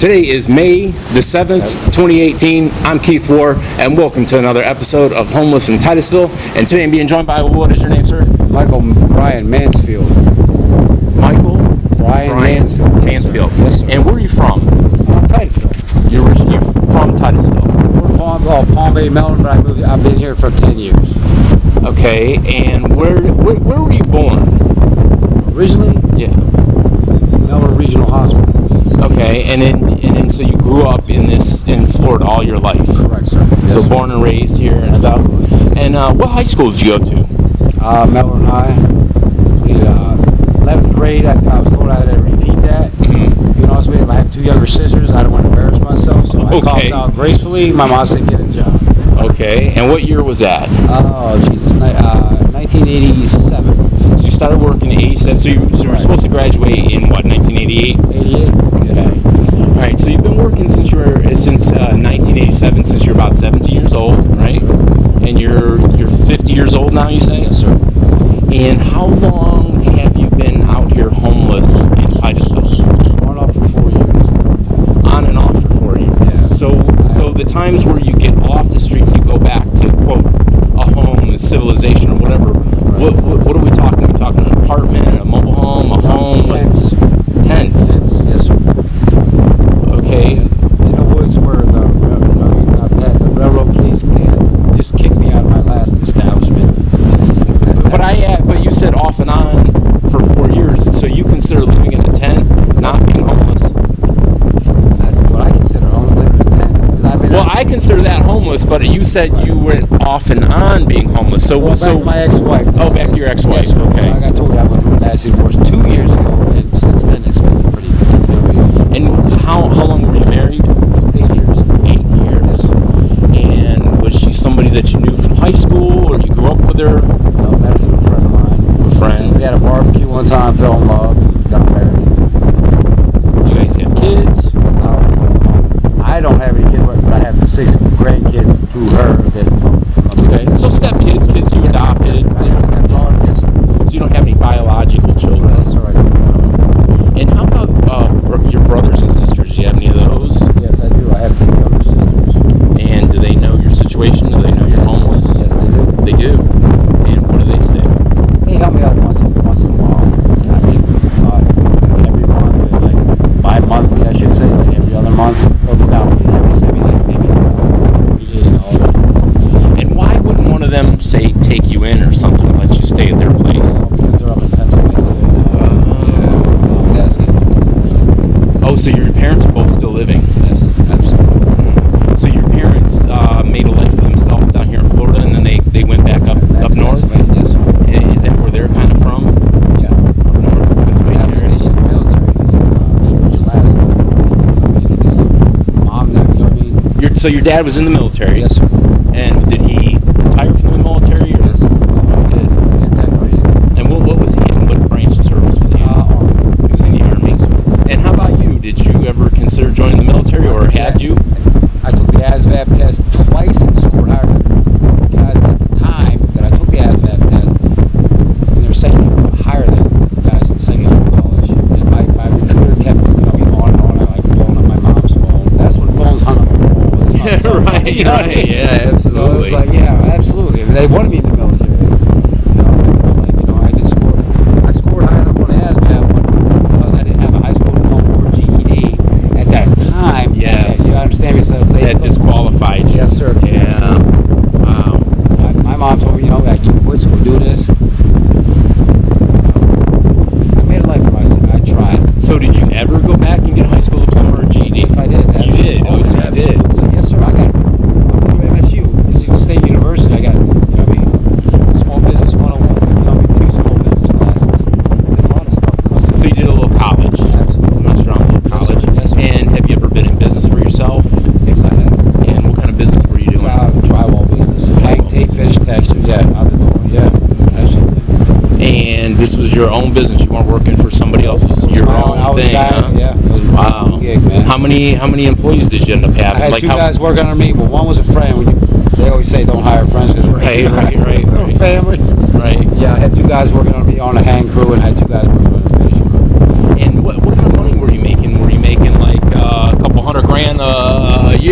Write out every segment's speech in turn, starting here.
Today is May the 7th, 2018. I'm Keith War, and welcome to another episode of Homeless in Titusville. And today I'm being joined by, what is your name, sir? Michael Brian Mansfield. Michael Brian Mansfield. Mansfield. Yes, sir. And where are you from? Titusville. You're originally from Titusville. We're Palm Bay, Melbourne, but I've been here for 10 years. Okay, and where were you born? Originally? Yeah. Melbourne Regional Hospital. Okay, and then so you grew up in Florida all your life. Correct, sir. Yes, So sir. born and raised here and stuff. And what high school did you go to? Melbourne High. Completed 11th grade. I was told I had to repeat that. Mm-hmm. To be honest with you, I have two younger sisters. I don't want to embarrass myself, so I called out gracefully. My mom said, "Get a job." Okay, and what year was that? Oh, Jesus. 1987. So you started working in 87, so you were supposed to graduate in what, 1988? 88. Okay. All right, so you've been working since 1987, since you're about 17 years old, right? And you're 50 years old now, you say? Yes, sir. And how long have you been out here homeless in Titusville? On and off for 4 years. On and off for 4 years. Yeah. So the times where you get off the street and you go back to, quote, a home, a civilization, or whatever, what are we talking? Are we talking an apartment, a mobile home, a home? Tents. Tents. Yes, sir. Okay. In the woods where the railroad police just kicked me out of my last establishment. But you said off and on for 4 years, and so you consider living in a tent not being homeless? That's what I consider homeless, living in a tent. Well, I consider that homeless, but you said you went off and on being homeless. So, back to my ex-wife. Oh, back to your ex-wife. Yes, okay. Like I told you, I went through a nasty divorce 2 years ago, and since then it's been pretty. And how long were you married? 8 years. 8 years. And was she somebody that you knew from high school, or you grew up with her? No, met her through a friend of mine. A friend. We had a barbecue one time, fell in love, got married. Did you guys have kids? I don't have any kids, but I have 6 grandkids through her. Okay, so stepkids, kids you adopted. Yes, stepdaughter, yes. So you don't have any biological children. That's all right. And how about your brothers and sisters? Do you have any of those? Yes, I do. I have 2 younger sisters. And do they know your situation? Do they know you're homeless? Yes, they do. They do. And what do they say? They help me out once in a while. I mean, every month, like bi-monthly, I should say, like every other month. They'll look out for me. They send me like maybe $48. And why wouldn't one of them say take you in or something and let you stay at their place? Because they're up in Pennsylvania. Oh, so your parents are both still living? Yes, absolutely. So your parents made a life for themselves down here in Florida, and then they went back up north? Yes, sir. And is that where they're kind of from? Yeah. Up north, Pennsylvania. I was stationed in the military in Anchorage, Alaska. Mom, you know what I mean? So your dad was in the military? Yes, sir. And did he retire from the military? Or? Yes, sir. He did. And what was he in? What branch of service was he in? He was in the Army. And how about you? Did you ever consider joining the military, or had you? I took the ASVAB test twice and scored higher than guys at the time that I took the ASVAB test. And they were saying you were higher than guys in secondary college. And my recruiter kept me on and on. I like blowing up my mom's phone. That's when phones hung up on the wall. It's not cell phone, Right, you know what I mean? yeah, absolutely. So it's like, yeah, absolutely. And they wanted me in the military. I did score. I scored high enough on the ASVAB, but because I didn't have a high school diploma or GED at that time. Yes. You understand me? So That disqualified you. Yes, sir. Yeah. Wow. My mom told me, like, you quit school, do this. I made a life for myself. I tried. So did you ever go back and get a high school diploma or GED? Yes, I did. You did? Oh, so you did. Yes, sir. I got through MSU, Michigan State University. I got, small business 101, 2 small business classes. A lot of stuff. So you did a little college. Absolutely. Messed around a little Yes, college. sir. Yes, sir. And have you ever been in business for yourself? Yes, I have. And what kind of business were you doing? Drywall business. Hang, tape, finish, texture. Yeah, out the door. Yeah, absolutely. And this was your own business. You weren't working for somebody else's. Your own thing, huh? Yeah. It was Wow. a gig, man. How many employees did you end up I having? had 2 guys working under me, but one was a friend. They always say don't hire friends. Right. Or family. Right. Yeah, I had 2 guys working under me on the hang crew, and I had 2 guys working on the finish crew. And what kind of money were you making? Were you making like a couple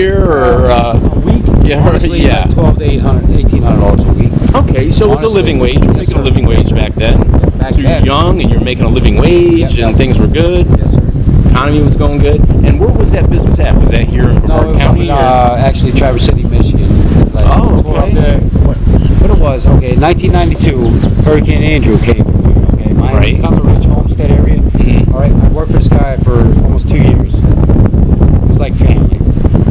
year or? A week? Yeah, Honestly, yeah. like $1,200 to $1,800 a week. Okay, so it's a Honestly, living wage. You're yes, making a sir. living wage back then. Back So you're then. young and you're making a living wage Yep. and things were good. Yes, sir. Economy was going good. And where was that business at? Was that here in No, Brevard it was County? actually Traverse City, Michigan. Like, Oh, tore up okay. there. What it was, okay, 1992, Hurricane Andrew came. Okay, Miami, Right. Cumberland Ridge, Homestead area. Mhm. All right, I worked for this guy for almost 2 years. It was like family.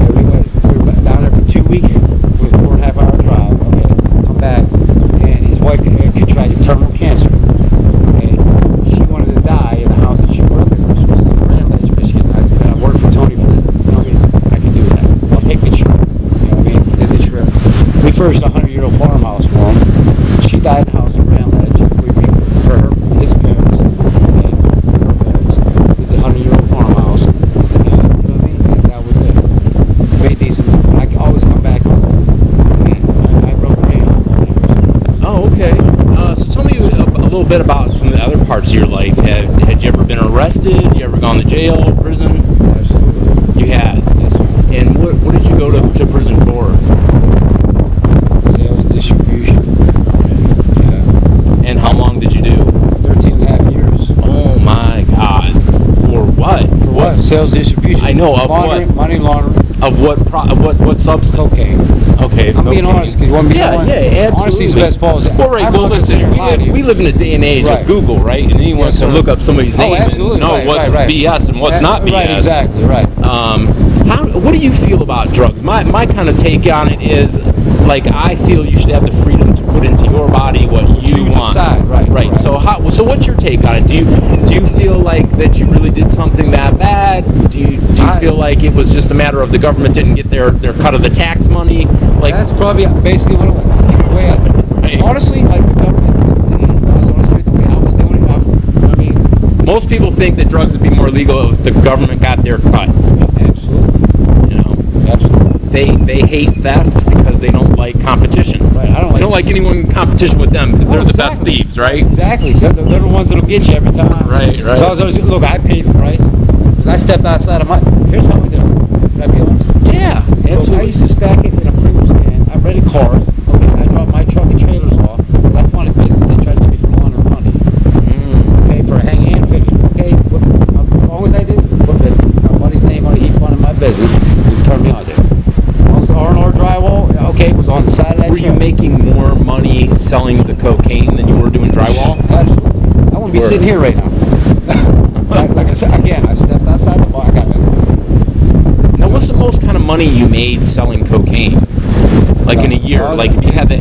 Okay, we were down there for 2 weeks. It was a 4.5-hour drive. Okay, come back, and his wife contracted terminal cancer. Okay, she wanted to die in the house that she worked in. She was in Grand Ledge, Michigan. I worked for Tony for this. You know what I mean? I can do that. I'll take the trip. You know what I mean? Did the trip. We furnished a 100-year-old farmhouse for him. She died in the house in Grand Ledge. For her, his parents, and her parents. Did the 100-year-old farmhouse. And, you know what I mean? That was it. Made decent. I can always come back home. I broke rain all years. Oh, okay. So tell me a little bit about some of the other parts of your life. Had you ever been arrested? You ever gone to jail, prison? Absolutely. You had. Yes, sir. And what did you go to prison for? Sales distribution. Yeah. And how long did you do? 13 and a half years. Oh my God! For what? For what? Sales distribution. I know, of laundering, what? Money laundering. Of what substance? Cocaine. Okay. I'm being cocaine. honest. 'Cause you want me to Yeah, be honest? yeah, absolutely. Honesty's the best policy. Well, right. I'm Well, not gonna sit listen, here and lie to you. we live in a day and age Right. of Google, right? And anyone Yes, can sir. look up somebody's Oh, name absolutely. and know Right, what's right. BS and what's not BS. Right, exactly, right. What do you feel about drugs? My kind of take on it is, like, I feel you should have the freedom to put into your body what you want. decide, right. Right. So what's your take on it? Do you feel like that you really did something that bad? Do you feel like it was just a matter of the government didn't get their cut of the tax money? Like, That's probably basically what it was. The way Right. honestly, like the government, I was honest with you, the way I was doing it, I mean, most people think that drugs would be more legal if the government got their cut. absolutely, You know, absolutely. they hate theft because they don't like competition. Right, I don't They don't like anyone in competition with them because they're the best exactly. thieves, right? Exactly. They're the ones that'll get you every time. Right, right. Look, I paid the price because I stepped outside of my. Here's how I do it. Can I be honest? Yeah, So I absolutely. used to stack it in a premium stand. I rented cars. Okay, I dropped my truck and trailers off. I funded business. They tried to get me for $100 money. Okay, for a hang and finish. Okay, as long as I did put my buddy's name on it, he funded my business. He turned me on to it. As long as R&R drywall, okay, it was on the side of that Were you truck. making more money selling the cocaine than you were doing drywall? Absolutely. I wouldn't be Word. sitting here right now. like I said, again, I stepped outside the bar. I got it. Now, what's the most kind of money you made selling cocaine? Like in a year? Like if you had to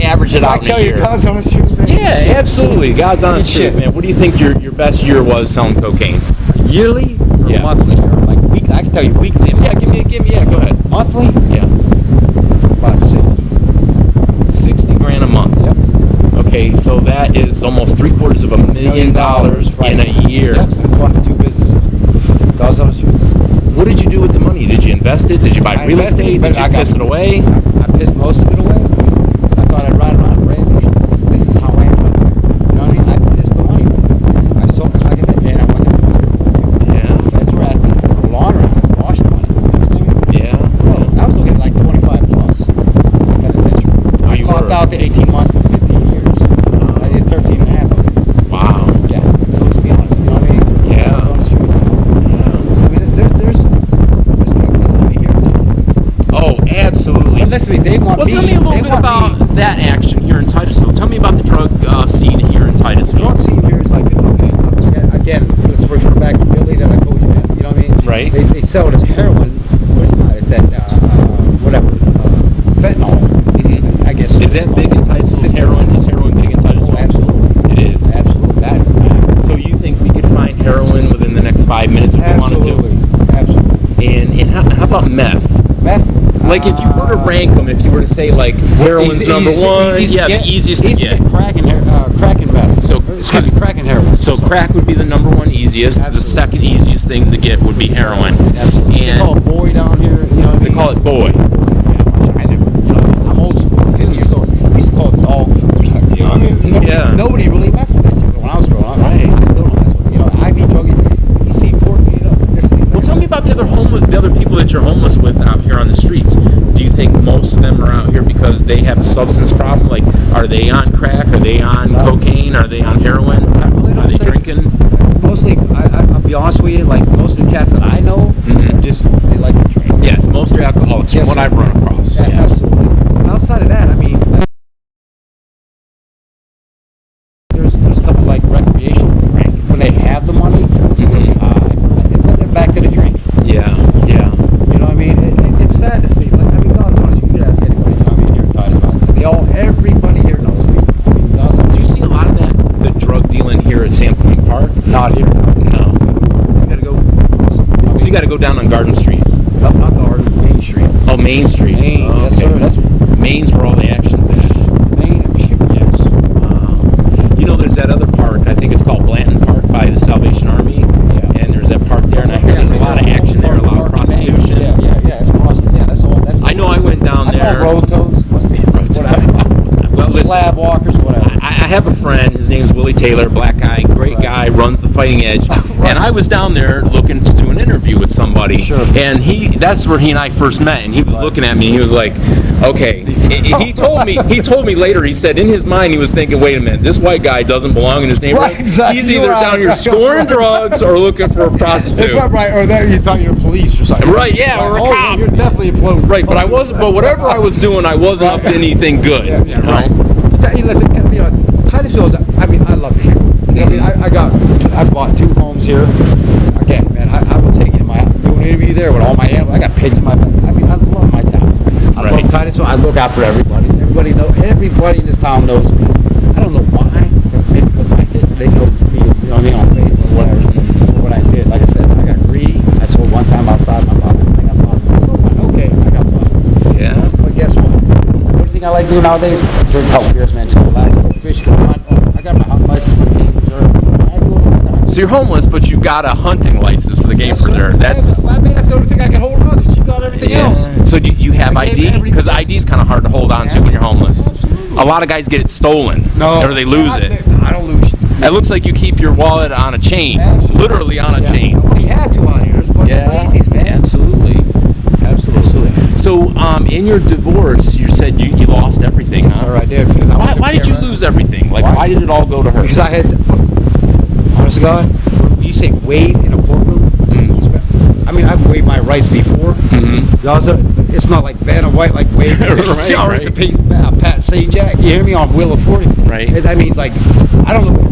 average it out in a year? God's honest truth, man. Yeah, Shit. absolutely. God's honest Shit. truth, man. What do you think your best year was selling cocaine? Yearly or Yeah. monthly or like weekly? I can tell you weekly. And Yeah, give me. Yeah, go ahead. monthly. Yeah, About 60. 60 grand a month. Yep. Okay, so that is almost $750,000 Right. in a year. Yep. And funded 2 businesses. God's honest truth. What did you do with the money? Did you invest it? Did you buy I real invested it, estate? but Did you I got- piss it away? I pissed most of it away. I thought I'd ride around and this is how I am. You know what I mean? I pissed the money away. I sold it like that, and I went to prison. Yeah, Feds were at me for laundering. I washed money. You understand me? yeah. I was looking at like 25 plus penitentiary. Oh, I you clocked were? out to 18 months to 15 years. I did 13 and a half of it. Wow. Yeah. So let's be honest. You know what I mean? Yeah. God's honest truth. Yeah. I mean, there's drug industry here. Oh, absolutely. But listen to me, they want Well, me. tell me a little they bit want about me. that action here in Titusville. Tell me about the drug scene here in The Titusville. drug scene here is like, okay, again, let's refer back to Billy that I told you, man. You know what I mean? Right. They sell it as heroin. What it's not. It's that, whatever, fentanyl. I guess. Is that big in Titusville? Is heroin big in Oh, Titusville? absolutely. It is. Absolutely. That. So you think we could find heroin within the next 5 minutes if we wanted to? Absolutely. Absolutely. And how about meth? Meth. Like if you were to rank them, if you were to say like heroin's number one, the easiest to get. Crack and meth. So- excuse me, crack and heroin. So crack would be the number one easiest. Absolutely. The second easiest thing to get would be heroin. Absolutely. They call And it boy down here. You know what I they mean? call it boy. Yeah, which I never. You know, I'm old school. I'm 50 years old. We used to call it dog food. You know what I mean? Yeah. Nobody really messed with that shit when I was growing up. Right. I still don't mess with it. You know, I be druggy. You see, poor, you know, this. Well, tell me about the other people that you're homeless with out here on they have a substance problem? Like, are they on crack? Are they on cocaine? Are they on heroin? I really don't Are they think- drinking? Mostly, I'll be honest with you, like most of the cats that I know, just they like to drink. Yes, most are alcoholics Yes, from what sir. I've run across. Yeah, absolutely. And outside of that, I mean, there's a couple like recreational crank when they have the money. They're back to the drink. Yeah, yeah. You know what I mean? It's sad to see. Like, I mean, God's honest, you could ask anybody. You know what I mean? Here in Titusville, everybody here knows me. I mean, God's honest. Do you see a lot of that, the drug dealing here at Sandpoint Park? Not here. No. You gotta go. So you got to go down on Garden Street. Up, not Garden, Main Street. Oh, Main Street. Main, Oh, yes, okay. sir. That's Main's where all the action's at. Main. Yes. You know, there's that other park. I think it's called Blanton Park by the Salvation Army. Yeah. And there's that park there, and I hear there's a lot of action there, a lot of prostitution. Yeah. It's Boston. Yeah, that's all. That's I know I went down there. road toads. Whatever. Well, listen, Slab walkers, whatever. I have a friend. His name's Willie Taylor, black guy, great guy, runs the Fighting Edge. And I was down there looking to do an interview with somebody. Sure. And that's where he and I first met. And he was looking at me. And he was like, "Okay." He told me later. He said in his mind he was thinking, "Wait a minute, this white guy doesn't belong in this neighborhood. Right, exactly. He's either down here scoring drugs or looking for a prostitute." Right, or that you thought you were police or something. Right, yeah, or a cop. You're definitely a police. Right, but I wasn't. But whatever I was doing, I wasn't up to anything good. Yeah, you know? right. Hey, listen, you know, Titusville is, I mean, I love it here. You know what I mean? I bought 2 homes here. Again, man, I will take you to my house. Do an interview there with all my animals. I got pigs in my, I mean, I love my town. I love Titusville. I look out for everybody. Everybody in this town knows me. I don't know why, but maybe because my hit, they know me, you know what I mean, on Facebook or whatever. What I did, like I said, I got greedy. I sold one time outside my box. I got busted. So what? Okay, I got busted. Yeah. But guess what? What do you think I like doing nowadays? Drink a couple beers, man. Just relax, go fish, go hunt. I got my hunting license for the game preserve. I do it all the time. So you're homeless, but you got a hunting license for the game preserve. That's I mean, that's the only thing I can hold on to. She got everything else. So do you have I gave ID? everything. Because ID is kind of hard to hold on to when you're homeless. Absolutely. A lot of guys get it stolen, or they lose it. I don't lose. It looks like you keep your wallet on a chain, Absolutely. literally on a chain. We had to out here. There's a bunch of crazies, man. Absolutely. So, in your divorce, you said you lost everything, huh? Sir, I did. Because Why did you lose everything? Like, why did it all go to her? Because I had to, honest to God, when you say waive in a courtroom, I mean, I've waived my rights before. It's not like Vanna White, like waive. Right, Y'all right. have to pay Pat Sajak, you hear me, on Wheel of 40. Right. That means, like, I don't know.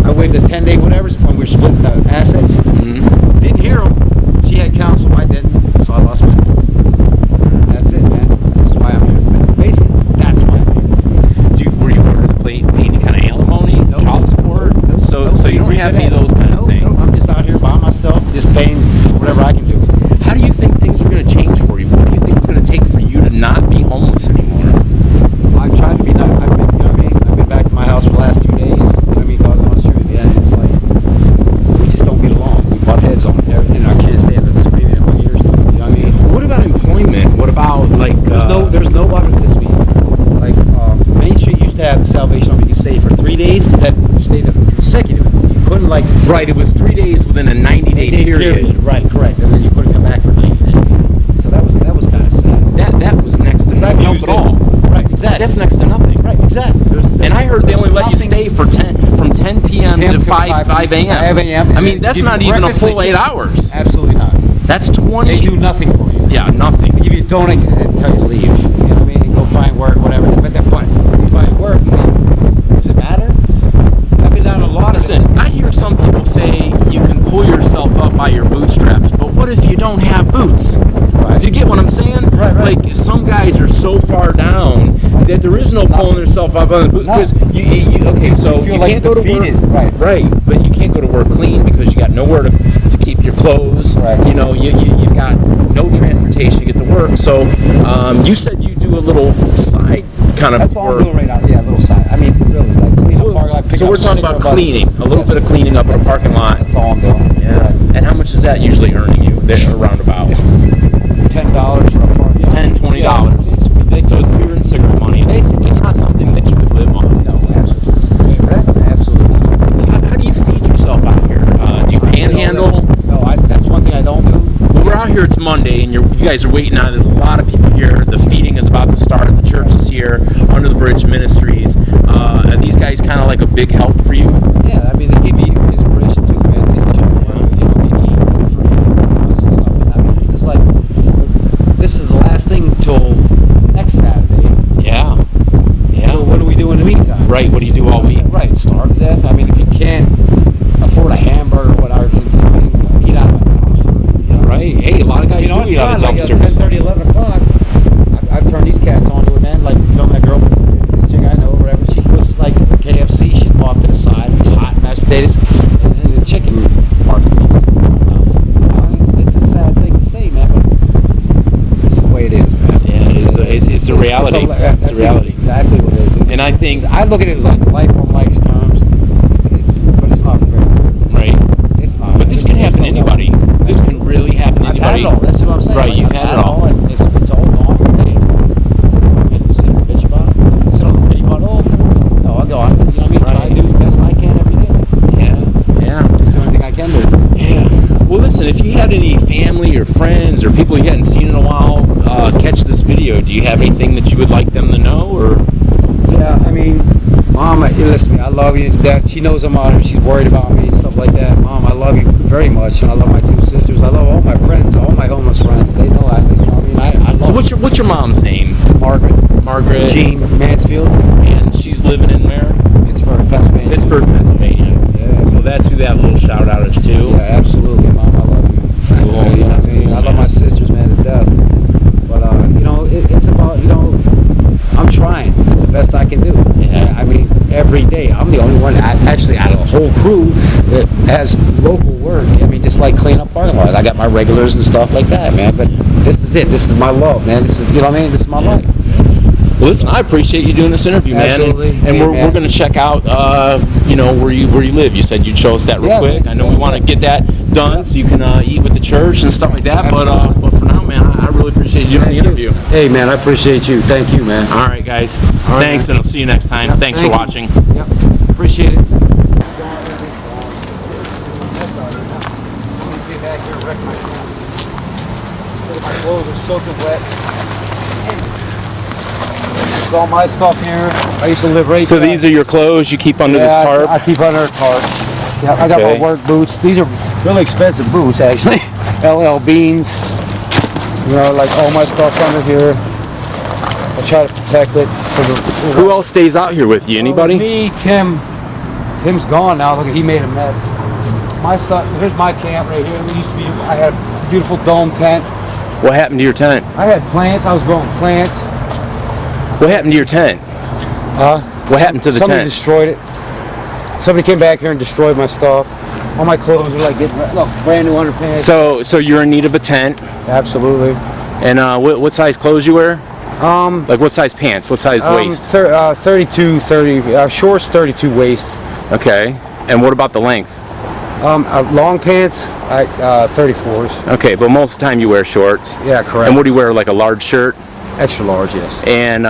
I waived the 10-day whatever when we were splitting the assets. Didn't hear him. She had counsel, I didn't, so I lost my house. That's it, man. That's why I'm here. Basically, that's why I'm here. Were you ordered to pay any kind of alimony, child support? So you don't have any of those kind of things. I'm just out here by myself, just paying whatever I can do. How do you think things are going to change for you? What do you think it's going to take for you to not be homeless anymore? I've tried to be nice. I've been, you know what I mean? I've been back to my house for the last 2 days. You know what I mean? God's honest truth. Yeah, it's like, we just don't get along. We butt heads on everything. And I can't stand the screaming in my ears. You know what I mean? What about employment? What about, like... There's no other this week. Like, Main Street used to have the Salvation Army. You could stay for 3 days, but then you stayed consecutive. You couldn't, like... Right, it was 3 days within a 90-day period. Right, correct. And then you couldn't come back for 90 days. So that was kind of sad. That was next to no help at all. Right, exactly. That's next to nothing. Right, exactly. And I heard they only let you stay for from 10 p.m. to 5 a.m. 5 a.m. I mean, that's not even a full 8 hours. Absolutely not. That's 20. They do nothing for you. Yeah, nothing. They give you a donut and tell you to leave. You know what I mean? Go find work, whatever. But at that point, when you find work, does it matter? 'Cause I've been down a lot of Listen, I hear some people say you can pull yourself up by your bootstraps, but what if you don't have boots? Right. Do you get what I'm saying? Right. Like, some guys are so far down that there is no pulling themselves up on the boot. Because okay, so feel you like can't go to defeated. work. Right, but you can't go to work clean because you got nowhere to keep your clothes. Right. You know, you've got no transportation to get to work. So you said you do a little side kind of That's what I'm work. doing right now. Yeah, a little side. I mean, really, like clean up parking lot. pick So up we're talking about cigarette butts. cleaning, a little Yes. bit of cleaning up in a parking lot. That's all I'm doing. Yeah. Right. And how much is that usually earning you there around about? $10 for a park. Yeah. $10, $20. Yeah, it's ridiculous. So it's beer and cigarette money. It's not something that you could live on. No, absolutely. Absolutely. How do you feed yourself out here? Do you panhandle? No, that's one thing I don't do. Well, we're out here here it's Monday, and you guys are waiting on it. There's a lot of people here. The feeding is about to start. The church is here, Under the Bridge Ministries. Are these guys kind of like a big help for you? Yeah, I mean, they give me inspiration too, man. They show me, they eat for free and stuff. I mean, this is the last thing till next Saturday. Yeah. So what do we do in the meantime? Right. What do you do all week? Right. Starve to death. I mean, if you can't afford a hamburger or whatever, eat out of a dumpster. You know? Right. Hey, a lot of guys do eat out of dumpsters. Like 10:30, 11 o'clock. I've turned these cats on to it, man. Like, that girl, this chick I know, whatever, she puts like KFC shit off to the side, hot mashed potatoes, and the chicken part. It's a sad thing to say, man, but it's the way it is, man. Yeah, it's the reality. It's the reality. Exactly what it is. And I think I look at it as like life on life's terms. But it's not fair. Right. It's not. But this can happen to anybody. This can really happen to I've had anybody. it all. That's what I'm saying. Right, Like, you've I've had it all. And it's all gone. Hey, you sit and bitch about it. Sit on the pity about, no, I'll go on. You know what I mean? Try to do the best I can every day. Yeah. It's the only thing I can do. Yeah. Well, listen, if you had any family or friends or people you hadn't seen in a while catch this video, do you have anything that you would like them to know? Or Yeah, I mean, Mom, listen to me. I love you to death. She knows I'm out here. She's worried about me and stuff like that. Mom, I love you very much, and I love my two sisters. I love all my friends, all my homeless friends. They know I, you know what I mean? I love So what's your mom's name? Margaret. Jean Mansfield. And she's living in where? Pittsburgh, Pennsylvania. Pittsburgh, Pennsylvania. Yeah. So that's who that little shout out is to. Yeah, absolutely, Mom. I love you. Cool. You know what I That's mean? cool, I love man. my sisters, man, to death. But, it's about, I'm trying. It's the best I can do. Yeah. I mean, every day. I'm the only one, actually, out of the whole crew that has local work. I mean, just like clean up parking lots. I got my regulars and stuff like that, man. But this is it. This is my love, man. This is, you know what I mean? This is my life. Well, listen, I appreciate you doing this interview, man. Absolutely. And Hey, we're man. going to check out, where you live. You said you'd show us that real Yeah, quick. man. I know we want to get that done so you can eat with the church and stuff like that. But for now, man, I really appreciate you doing the interview. Hey, man, I appreciate you. Thank you, man. All right, guys. right, Thanks, man. and I'll see you next time. Yep, Thanks for thank you. watching. Yep. Appreciate it. My clothes are soaking wet. It's all my stuff here. I used to live right So there. these are your clothes you keep under this tarp? I keep under a tarp. Yeah, I got Okay. my work boots. These are really expensive boots, actually. LL Beans. Like all my stuff under here. I try to protect it. Who else stays out here with you? Anybody? Me, Tim. Tim's gone now. Look, he made a mess. My stuff. Here's my camp right here. I had a beautiful dome tent. What happened to your tent? I had plants. I was growing plants. What happened to your tent? What happened to the Somebody tent? destroyed it. Somebody came back here and destroyed my stuff. All my clothes are like look, brand new underpants. So you're in need of a tent. Absolutely. And what size clothes you wear? Like what size pants? What size waist? 32, 30, shorts, 32 waist. Okay. And what about the length? Long pants, 34s. Okay, but most of the time you wear shorts. Yeah, correct. And what do you wear, like a large shirt? Extra large, yes. And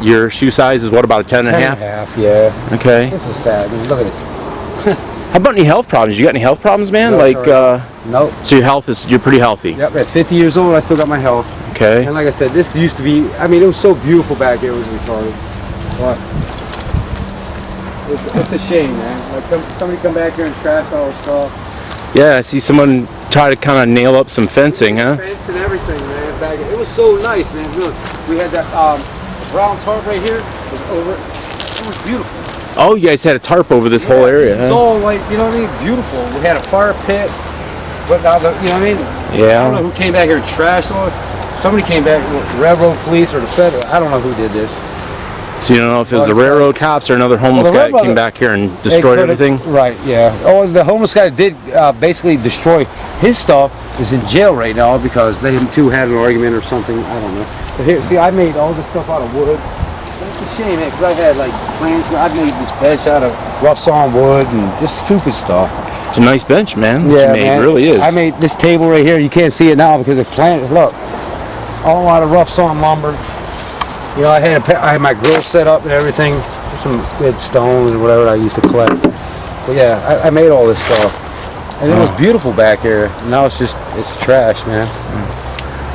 your shoe size is what, about a 10 and a half? 10 and a half, yeah. Okay. This is sad. I mean, look at this. How about any health problems? You got any health problems, man? No, like, sorry. Nope. so you're pretty healthy. Yep, at 50 years old, I still got my health. Okay. And like I said, this used to be, I mean, it was so beautiful back here, it was retarded. But it's a shame, man. Like, somebody come back here and trash all our stuff. Yeah, I see someone try to kind of nail up some fencing, huh? Fence and everything, man. Back it was so nice, man. Look, we had that brown tarp right here. It was over. It was beautiful. Oh, you guys had a tarp over this whole area, It's huh? all like, you know what I mean? Beautiful. We had a fire pit. But now, you know what I mean? Yeah. I don't know who came back here and trashed all it. Somebody came back, the railroad police or the federal. I don't know who did this. So you don't know if it was Oh, the it's railroad cops or another homeless Well, the guy that railroad- came back here and They destroyed could've- everything? Right, yeah. Oh, the homeless guy did basically destroy his stuff. Is in jail right now because they two had an argument or something. I don't know. But here, see, I made all this stuff out of wood. It's a shame, man, because I had like plans. I made this bench out of rough sawn wood and just stupid stuff. It's a nice bench, man. That you made. man. It really is. I made this table right here. You can't see it now because the plant. Look, all out of rough sawn lumber. You know, I had my grill set up and everything. Some good stones or whatever I used to collect. But yeah, I made all this stuff. And it was beautiful back here. Now it's trash, man.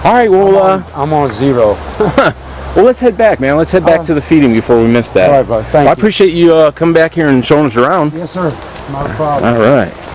All right, well, I'm on 0. well, let's head back, man. Let's head back to the feeding before we miss that. All right, bro. Thank you. I appreciate you coming back here and showing us around. Yes, sir. Not a problem. All right.